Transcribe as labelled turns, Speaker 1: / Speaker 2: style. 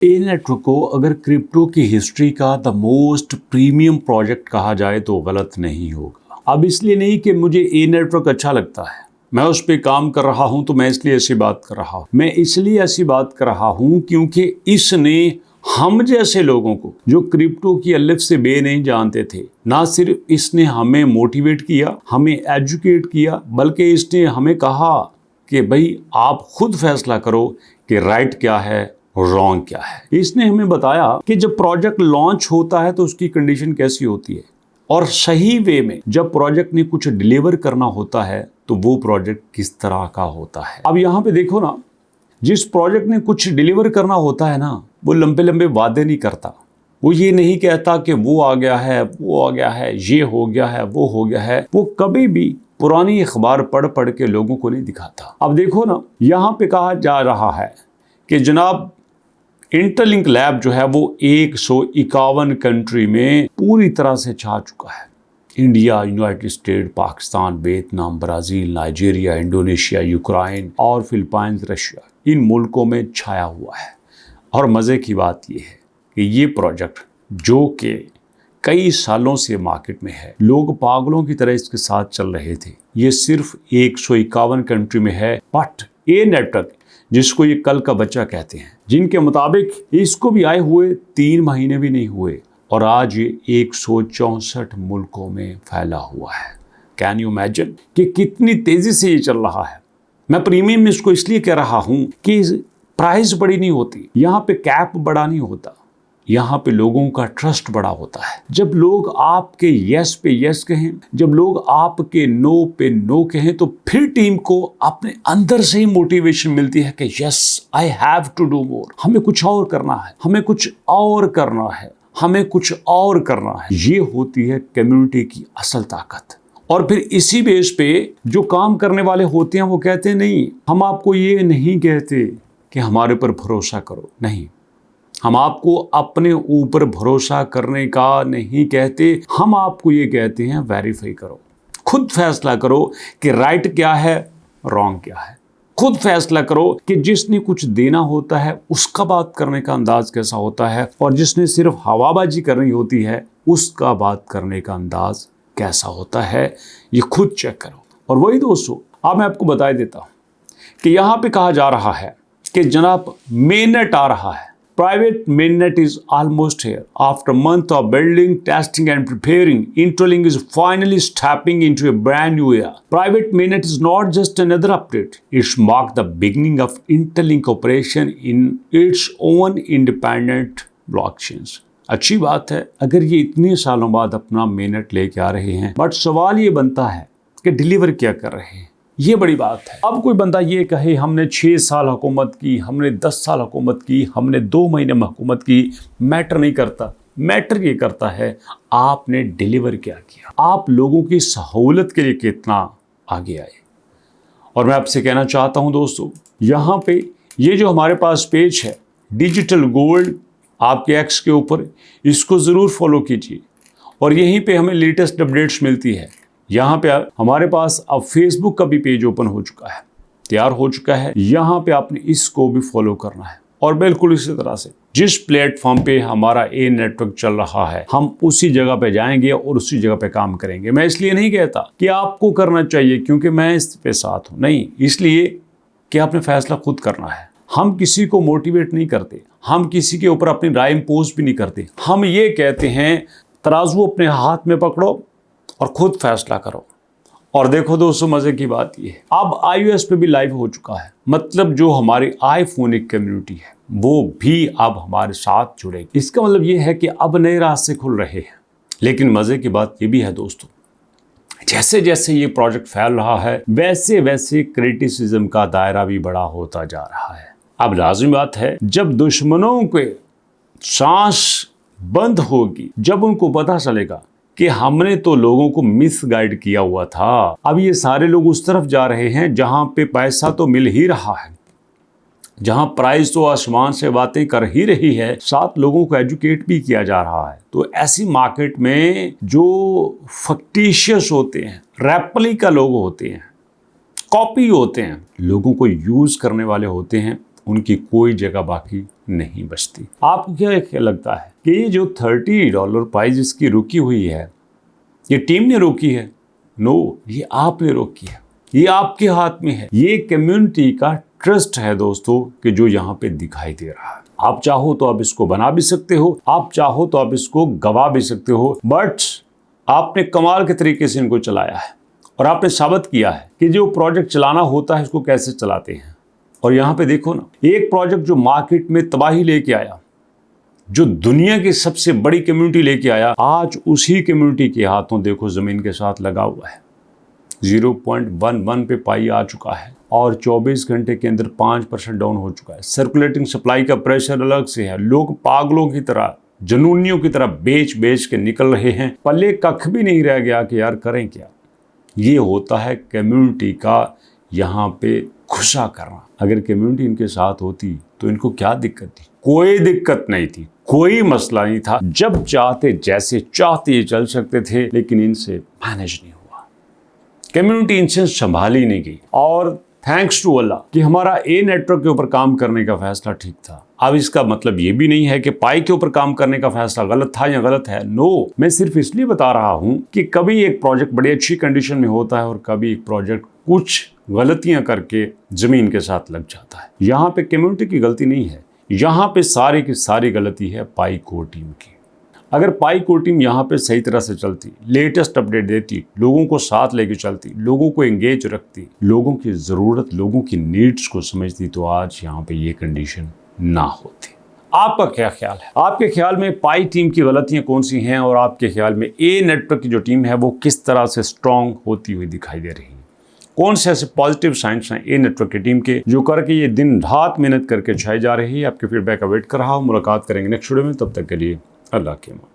Speaker 1: A network को अगर crypto की हिस्ट्री का द मोस्ट प्रीमियम प्रोजेक्ट कहा जाए तो गलत नहीं होगा। अब इसलिए नहीं कि मुझे ए नेटवर्क अच्छा लगता है, मैं उस पर काम कर रहा हूं तो मैं इसलिए ऐसी बात कर रहा हूं। मैं इसलिए ऐसी बात कर रहा हूं क्योंकि इसने हम जैसे लोगों को जो क्रिप्टो की अलिफ से बे नहीं जानते थे, ना सिर्फ इसने हमें मोटिवेट किया, हमें एजुकेट किया, बल्कि इसने हमें कहा कि भाई आप खुद फैसला करो कि राइट क्या है, रॉन्ग क्या है। इसने हमें बताया कि जब प्रोजेक्ट लॉन्च होता है तो उसकी कंडीशन कैसी होती है, और सही वे में जब प्रोजेक्ट ने कुछ डिलीवर करना होता है तो वो प्रोजेक्ट किस तरह का होता है। अब यहाँ पे देखो ना, जिस प्रोजेक्ट ने कुछ डिलीवर करना होता है ना, वो लंबे लंबे वादे नहीं करता। वो ये नहीं कहता कि वो आ गया है, वो आ गया है, ये हो गया है, वो हो गया है। वो कभी भी पुरानी अखबार पढ़ पढ़ के लोगों को नहीं दिखाता। अब देखो ना, यहाँ पे कहा जा रहा है कि जनाब इंटरलिंक लैब जो है वो 151 कंट्री में पूरी तरह से छा चुका है। India, United state, Pakistan, Vietnam, Brazil, Nigeria, Indonesia, Ukraine और फिलीपींस, रशिया, इन मुल्कों में छाया हुआ है। और मज़े की बात यह है कि ये प्रोजेक्ट जो कि कई सालों से मार्केट में है, लोग पागलों की तरह इसके साथ चल रहे थे, ये सिर्फ 151 कंट्री में है। बट ए नेटवर्क, जिसको ये कल का बच्चा कहते हैं, जिनके मुताबिक इसको भी आए हुए 3 महीने भी नहीं हुए और आज ये 164 मुल्कों में फैला हुआ है। कैन यू इमेजिन कि कितनी तेजी से ये चल रहा है। मैं प्रीमियम इसको इसलिए कह रहा हूं कि प्राइस बड़ी नहीं होती, यहाँ पे कैप बड़ा नहीं होता, यहाँ पे लोगों का ट्रस्ट बड़ा होता है। जब लोग आपके यस पे यस कहें, जब लोग आपके नो पे नो कहें, तो फिर टीम को अपने अंदर से ही मोटिवेशन मिलती है कि yes I have to do more, हमें कुछ और करना है, हमें कुछ और करना है, हमें कुछ और करना है। ये होती है कम्युनिटी की असल ताकत। और फिर इसी बेस पे जो काम करने वाले होते हैं वो कहते हैं नहीं, हम आपको ये नहीं कहते कि हमारे पर भरोसा करो, नहीं, हम आपको अपने ऊपर भरोसा करने का नहीं कहते, हम आपको ये कहते हैं वेरीफाई करो, खुद फैसला करो कि राइट क्या है, रॉन्ग क्या है। खुद फैसला करो कि जिसने कुछ देना होता है उसका बात करने का अंदाज कैसा होता है, और जिसने सिर्फ हवाबाजी करनी होती है उसका बात करने का अंदाज कैसा होता है। ये खुद चेक करो। और वही दोस्तों, अब मैं आपको बता देता हूं कि यहाँ पे कहा जा रहा है कि जनाब मेननेट आ रहा है। Private mainnet is almost here. After a month of building, testing and preparing, Interlink is finally stepping into a brand new era. Private mainnet is not just another update. It's marked the beginning of Interlink operation in its own independent blockchains. अच्छी बात है अगर ये इतने सालों बाद अपना mainnet लेके आ रहे हैं, बट सवाल ये बनता है कि डिलीवर क्या कर रहे हैं। ये बड़ी बात है। अब कोई बंदा ये कहे हमने 6 साल हुकूमत की, हमने 10 साल हुकूमत की, हमने 2 महीने में हुकूमत की, मैटर नहीं करता। मैटर ये करता है आपने डिलीवर क्या किया, आप लोगों की सहूलत के लिए कितना आगे आए। और मैं आपसे कहना चाहता हूं दोस्तों, यहाँ पे ये जो हमारे पास पेज है डिजिटल गोल्ड आपके एक्स के ऊपर, इसको ज़रूर फॉलो कीजिए और यहीं पे हमें लेटेस्ट अपडेट्स मिलती है। यहाँ पे हमारे पास अब फेसबुक का भी पेज ओपन हो चुका है, तैयार हो चुका है। यहाँ पे आपने इसको भी फॉलो करना है। और बिल्कुल इसी तरह से जिस प्लेटफॉर्म पे हमारा ए नेटवर्क चल रहा है, हम उसी जगह पे जाएंगे और उसी जगह पे काम करेंगे। मैं इसलिए नहीं कहता कि आपको करना चाहिए क्योंकि मैं इस पे साथ हूँ, नहीं, इसलिए कि आपने फैसला खुद करना है। हम किसी को मोटिवेट नहीं करते, हम किसी के ऊपर अपनी राय इम्पोज भी नहीं करते। हम ये कहते हैं तराजू अपने हाथ में पकड़ो और खुद फैसला करो। और देखो दोस्तों, मजे की बात ये है, अब iOS पे भी लाइव हो चुका है। मतलब जो हमारी आईफोनिक कम्युनिटी है वो भी अब हमारे साथ जुड़ेगी। इसका मतलब ये है कि अब नए रास्ते खुल रहे हैं। लेकिन मजे की बात ये भी है दोस्तों, जैसे जैसे ये प्रोजेक्ट फैल रहा है वैसे वैसे क्रिटिसिज्म का दायरा भी बड़ा होता जा रहा है। अब लाजिमी बात है, जब दुश्मनों के सांस बंद होगी, जब उनको पता चलेगा कि हमने तो लोगों को मिसगाइड किया हुआ था, अब ये सारे लोग उस तरफ जा रहे हैं जहां पे पैसा तो मिल ही रहा है, जहां प्राइस तो आसमान से बातें कर ही रही है, साथ लोगों को एजुकेट भी किया जा रहा है। तो ऐसी मार्केट में जो फक्टिशियस होते हैं, रेप्लिका लोग होते हैं, कॉपी होते हैं, लोगों को यूज करने वाले होते हैं, उनकी कोई जगह बाकी नहीं बचती। आपको क्या लगता है कि ये जो $30 प्राइस इसकी रुकी हुई है, ये टीम ने रोकी है? नो, ये आपने रोकी है, ये आपके हाथ में है। ये कम्युनिटी का ट्रस्ट है दोस्तों कि जो यहाँ पे दिखाई दे रहा है। आप चाहो तो आप इसको बना भी सकते हो, आप चाहो तो आप इसको गवा भी सकते हो, बट आपने कमाल के तरीके से इनको चलाया है और आपने साबित किया है कि जो प्रोजेक्ट चलाना होता है इसको कैसे चलाते हैं। और यहाँ पे देखो ना, एक प्रोजेक्ट जो मार्केट में तबाही लेके आया, जो दुनिया की सबसे बड़ी कम्युनिटी लेके आया, आज उसी कम्युनिटी के हाथों देखो जमीन के साथ लगा हुआ है। 0.11 पे पाई आ चुका है और 24 घंटे के अंदर 5% डाउन हो चुका है। सर्कुलेटिंग सप्लाई का प्रेशर अलग से है। लोग पागलों की तरह, जुनूनियों की तरह बेच बेच के निकल रहे हैं। पल्ले कख भी नहीं रह गया कि यार करें क्या। ये होता है कम्युनिटी का यहाँ पे खुशा करना। अगर कम्युनिटी इनके साथ होती तो इनको क्या दिक्कत थी? कोई दिक्कत नहीं थी, कोई मसला नहीं था। जब चाहते जैसे चाहते चल सकते थे, लेकिन इनसे मैनेज नहीं हुआ। कम्युनिटी इनसे संभाली नहीं गई और थैंक्स टू अल्लाह कि हमारा ए नेटवर्क के ऊपर काम करने का फैसला ठीक था। अब इसका मतलब ये भी नहीं है कि पाई के ऊपर काम करने का फैसला गलत था या गलत है। नो, मैं सिर्फ इसलिए बता रहा हूं कि कभी एक प्रोजेक्ट बड़ी अच्छी कंडीशन में होता है और कभी एक प्रोजेक्ट कुछ गलतियां करके जमीन के साथ लग जाता है। यहाँ पे कम्युनिटी की गलती नहीं है, यहाँ पे सारी की सारी गलती है पाई कोर टीम की। अगर पाई कोर टीम यहाँ पे सही तरह से चलती, लेटेस्ट अपडेट देती, लोगों को साथ लेके चलती, लोगों को एंगेज रखती, लोगों की ज़रूरत, लोगों की नीड्स को समझती, तो आज यहाँ पे ये कंडीशन ना होती। आपका क्या ख्याल है? आपके ख्याल में पाई टीम की गलतियाँ कौन सी हैं और आपके ख्याल में ए नेटवर्क की जो टीम है वो किस तरह से स्ट्रॉन्ग होती हुई दिखाई दे रही है? कौन से ऐसे पॉजिटिव साइंस हैं ए नेटवर्क की टीम के जो करके ये दिन रात मेहनत करके छाई जा रही है? आपके फीडबैक का वेट कर रहा हूँ। मुलाकात करेंगे नेक्स्ट वीडियो में, तब तक के लिए अल्लाह के अमान।